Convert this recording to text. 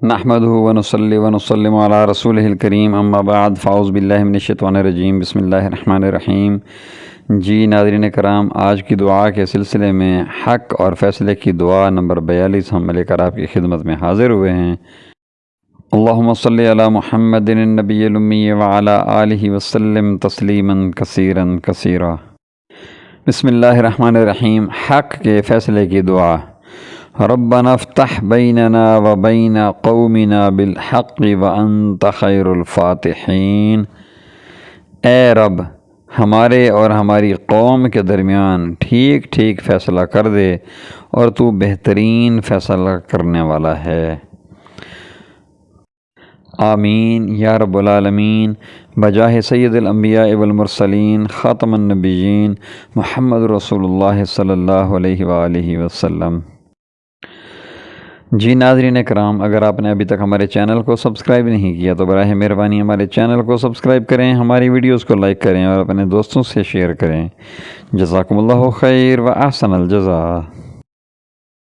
نحمدہ ونصلی ونسلم علی رسولہ الکریم اما بعد فاعوذ باللہ من الشیطان الرجیم بسم اللہ الرحمن الرحیم۔ جی ناظرین کرام، آج کی دعا کے سلسلے میں حق اور فیصلے کی دعا نمبر 42 ہم لے کر آپ کی خدمت میں حاضر ہوئے ہیں۔ اللہم صلی علی محمد النبی الامی وعلی آلہ وسلم تسلیما کثیرا کثیرا۔ بسم اللہ الرحمن الرحیم۔ حق کے فیصلے کی دعا۔ ربنا افتح بیننا و بین قومنا بالحق وانت خیر الفاتحین۔ اے رب، ہمارے اور ہماری قوم کے درمیان ٹھیک ٹھیک فیصلہ کر دے اور تو بہترین فیصلہ کرنے والا ہے۔ آمین یا رب العالمین۔ بجاہ سید الانبیاء والمرسلین خاتم النبیین محمد رسول اللہ صلی اللہ علیہ وآلہ وسلم۔ جی ناظرین کرام، اگر آپ نے ابھی تک ہمارے چینل کو سبسکرائب نہیں کیا تو براہ مہربانی ہمارے چینل کو سبسکرائب کریں، ہماری ویڈیوز کو لائک کریں اور اپنے دوستوں سے شیئر کریں۔ جزاکم اللہ خیر و احسن الجزاء۔